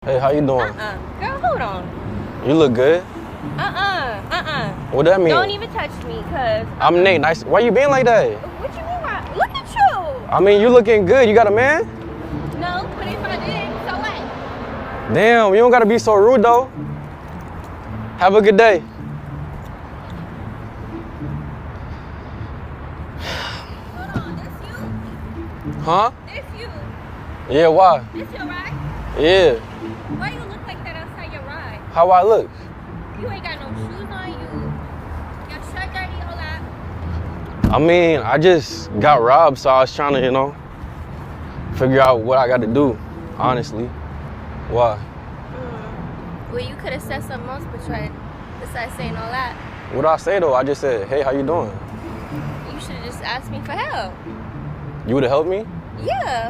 Hey, how you doing? Girl, hold on. You look good. What that mean? Don't even touch me, cause I'm Nate. Nice. Why you being like that? what you mean? Look at you. I mean, you looking good. You got a man? No, but if I did, so what? Damn, you don't gotta be so rude though. Have a good day. Hold on, this you? Huh? This you? Yeah, why? This your ride? Yeah. Why you look like that outside your ride? How I look? You ain't got no shoes on you. Your shirt dirty, all that. I mean, I just got robbed, so I was trying to, figure out what I got to do, honestly. Why? Well, you could have said something else, but tried besides saying all that. What did I say though? I just said, hey, how you doing? You should have just asked me for help. You would have helped me? Yeah.